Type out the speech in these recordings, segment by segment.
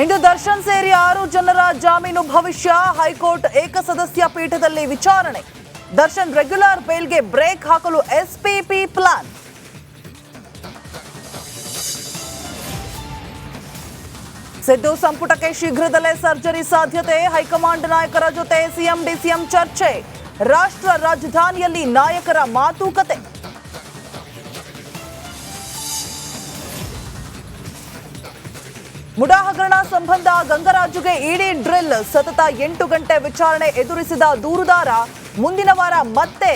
ಇಂದು ದರ್ಶನ್ ಸೇರಿ 6 ಜನರ ಜಾಮೀನು ಭವಿಷ್ಯ. ಹೈಕೋರ್ಟ್ ಏಕಸದಸ್ಯ ಪೀಠದಲ್ಲಿ ವಿಚಾರಣೆ. ದರ್ಶನ್ ರೆಗ್ಯುಲರ್ ಬೇಲ್ಗೆ ಬ್ರೇಕ್ ಹಾಕಲು ಎಸ್ಪಿಪಿ ಪ್ಲಾನ್. ಸಿದ್ದು ಸಂಪುಟಕ್ಕೆ ಶೀಘ್ರದಲ್ಲೇ ಸರ್ಜರಿ ಸಾಧ್ಯತೆ. ಹೈಕಮಾಂಡ್ ನಾಯಕರ ಜೊತೆ ಸಿಎಂ ಡಿಸಿಎಂ ಚರ್ಚೆ. ರಾಷ್ಟ್ರ ರಾಜಧಾನಿಯಲ್ಲಿ ನಾಯಕರ ಮಾತುಕತೆ. ಮುಡಾ ಹಗರಣ ಸಂಬಂಧ ಗಂಗರಾಜುಗೆ ಇಡಿ ಡ್ರಿಲ್. ಸತತ 8 ಗಂಟೆ ವಿಚಾರಣೆ ಎದುರಿಸಿದ ದೂರುದಾರ ಮುಂದಿನ ವಾರ ಮತ್ತೆ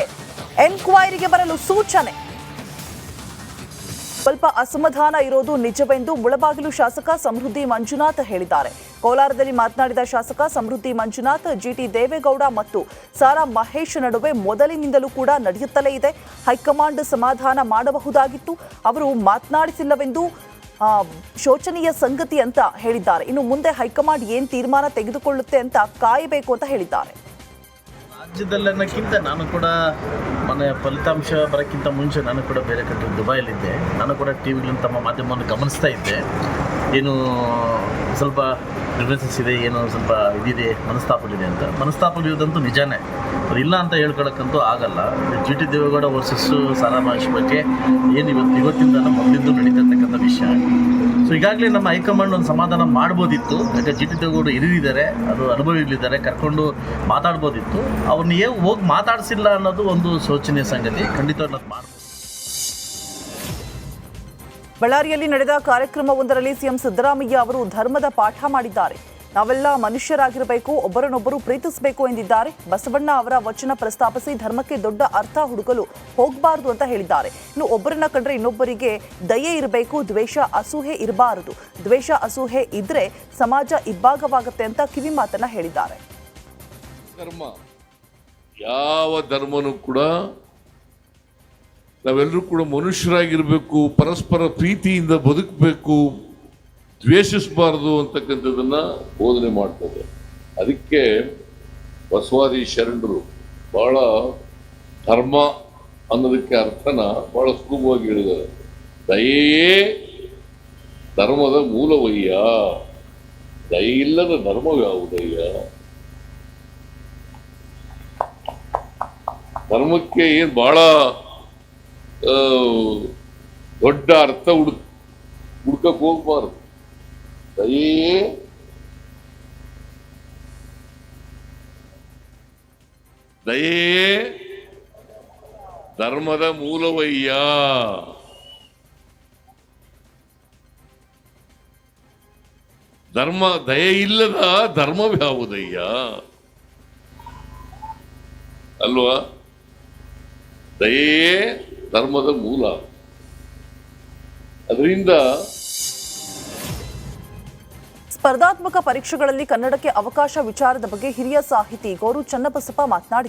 ಎನ್ಕ್ವೈರಿಗೆ ಬರಲು ಸೂಚನೆ. ಸ್ವಲ್ಪ ಅಸಮಾಧಾನ ಇರೋದು ನಿಜವೆಂದು ಮುಳಬಾಗಿಲು ಶಾಸಕ ಸಮೃದ್ಧಿ ಮಂಜುನಾಥ್ ಹೇಳಿದ್ದಾರೆ. ಕೋಲಾರದಲ್ಲಿ ಮಾತನಾಡಿದ ಶಾಸಕ ಸಮೃದ್ಧಿ ಮಂಜುನಾಥ್, ಜಿಟಿ ದೇವೇಗೌಡ ಮತ್ತು ಸಾರಾ ಮಹೇಶ್ ನಡುವೆ ಮೊದಲಿನಿಂದಲೂ ಕೂಡ ನಡೆಯುತ್ತಲೇ ಇದೆ. ಹೈಕಮಾಂಡ್ ಸಮಾಧಾನ ಮಾಡಬಹುದಾಗಿತ್ತು, ಅವರು ಮಾತನಾಡಿಸಿಲ್ಲವೆಂದು ಶೋಚನೀಯ ಸಂಗತಿ ಅಂತ ಹೇಳಿದ್ದಾರೆ. ಇನ್ನು ಮುಂದೆ ಹೈಕಮಾಂಡ್ ಏನ್ ತೀರ್ಮಾನ ತೆಗೆದುಕೊಳ್ಳುತ್ತೆ ಅಂತ ಕಾಯಬೇಕು ಅಂತ ಹೇಳಿದ್ದಾರೆ. ರಾಜ್ಯದಲ್ಲನ್ನಕ್ಕಿಂತ ನಾನು ಕೂಡ ಮನೆ ಫಲಿತಾಂಶ ಬರೋಕ್ಕಿಂತ ಮುಂಚೆ ನಾನು ಕೂಡ ಬೇರೆ ಕಡೆ ದುಬೈಯಲ್ಲಿದ್ದೆ. ನಾನು ಕೂಡ ಟಿ ವಿಗಳಲ್ಲಿ ತಮ್ಮ ಮಾಧ್ಯಮವನ್ನು ಗಮನಿಸ್ತಾ ಇದ್ದೆ. ಏನು ಸ್ವಲ್ಪ ಡಿಫ್ರೆನ್ಸಸ್ ಇದೆ, ಏನೋ ಸ್ವಲ್ಪ ಇದಿದೆ, ಮನಸ್ತಾಪಗಳಿದೆ ಅಂತ. ಮನಸ್ತಾಪಗಳಿರೋದಂತೂ ನಿಜಾನೇ, ಅದು ಇಲ್ಲ ಅಂತ ಹೇಳ್ಕೊಳಕ್ಕಂತೂ ಆಗಲ್ಲ. G T Devegowda versus Sara Mahesh ಬಗ್ಗೆ ಏನು ಇವತ್ತಿಂದ ಮೊದಲಿಂದ ನಡೀತಿರ್ತಕ್ಕಂಥ ವಿಷಯ. ಸೊ ಈಗಾಗಲೇ ನಮ್ಮ ಹೈಕಮಾಂಡ್ ಒಂದು ಸಮಾಧಾನ ಮಾಡ್ಬೋದಿತ್ತು. ಯಾಕೆ ಜಿ ಟಿ ದೇವೇಗೌಡ ಹಿರಿದಿದ್ದಾರೆ, ಅದು ಅನುಭವಿಗಳಿದ್ದಾರೆ, ಕರ್ಕೊಂಡು ಮಾತಾಡ್ಬೋದಿತ್ತು. ಅವ್ರನ್ನ ಹೋಗಿ ಮಾತಾಡಿಸಿಲ್ಲ ಅನ್ನೋದು ಒಂದು ಶೋಚನೀಯ ಸಂಗತಿ. ಖಂಡಿತ ಅನ್ನೋದು ಮಾಡ್ಬೋದು. ಬಳ್ಳಾರಿಯಲ್ಲಿ ನಡೆದ ಕಾರ್ಯಕ್ರಮವೊಂದರಲ್ಲಿ ಸಿಎಂ ಸಿದ್ದರಾಮಯ್ಯ ಅವರು ಧರ್ಮದ ಪಾಠ ಮಾಡಿದ್ದಾರೆ. ನಾವೆಲ್ಲ ಮನುಷ್ಯರಾಗಿರಬೇಕು, ಒಬ್ಬರನ್ನೊಬ್ಬರು ಪ್ರೀತಿಸಬೇಕು ಎಂದಿದ್ದಾರೆ. ಬಸವಣ್ಣ ಅವರ ವಚನ ಪ್ರಸ್ತಾಪಿಸಿ ಧರ್ಮಕ್ಕೆ ದೊಡ್ಡ ಅರ್ಥ ಹುಡುಕಲು ಹೋಗಬಾರದು ಅಂತ ಹೇಳಿದ್ದಾರೆ. ಇನ್ನು ಒಬ್ಬರನ್ನ ಕಂಡ್ರೆ ಇನ್ನೊಬ್ಬರಿಗೆ ದಯೆ ಇರಬೇಕು, ದ್ವೇಷ ಅಸೂಹೆ ಇರಬಾರದು. ದ್ವೇಷ ಅಸೂಹೆ ಇದ್ರೆ ಸಮಾಜ ಇಬ್ಬಾಗವಾಗುತ್ತೆ ಅಂತ ಕಿವಿ ಮಾತನ್ನ ಹೇಳಿದ್ದಾರೆ. ಧರ್ಮ ಯಾವ ಧರ್ಮನೂ ಕೂಡ ನಾವೆಲ್ಲರೂ ಕೂಡ ಮನುಷ್ಯರಾಗಿರಬೇಕು, ಪರಸ್ಪರ ಪ್ರೀತಿಯಿಂದ ಬದುಕಬೇಕು, ದ್ವೇಷಿಸಬಾರದು ಅಂತಕ್ಕಂಥದ್ದನ್ನ ಬೋಧನೆ ಮಾಡ್ತದೆ. ಅದಕ್ಕೆ ಬಸವಾದಿ ಶರಣರು ಬಹಳ ಧರ್ಮ ಅನ್ನೋದಕ್ಕೆ ಅರ್ಥನ ಬಹಳ ಸುಲಭವಾಗಿ ಹೇಳಿದ್ದಾರೆ. ದಯೆಯೇ ಧರ್ಮದ ಮೂಲವಯ್ಯ, ದಯೆ ಇಲ್ಲದ ಧರ್ಮವ್ಯಾವುದಯ್ಯ. ಧರ್ಮಕ್ಕೆ ಏನು ಬಹಳ ದೊಡ್ಡ ಅರ್ಥ ಹುಡ್ಕಕ್ಕೆ ಹೋಗ್ಬಾರ್ದು. ದಯೆಯೇ ಧರ್ಮದ ಮೂಲವಯ್ಯ. ದಯೆ ಇಲ್ಲದ ಧರ್ಮವ್ಯಾವುದಯ್ಯ ಅಲ್ವಾ? ದಯೆಯೇ ಧರ್ಮದ ಮೂಲ. ಅದರಿಂದ ಸ್ಪರ್ಧಾತ್ಮಕ ಪರೀಕ್ಷೆಗಳಲ್ಲಿ ಕನ್ನಡಕ್ಕೆ ಅವಕಾಶ ವಿಚಾರದ ಬಗ್ಗೆ ಹಿರಿಯ ಸಾಹಿತಿ ಗೋರು ಚನ್ನಬಸಪ್ಪ ಮಾತನಾಡಿದ್ದಾರೆ.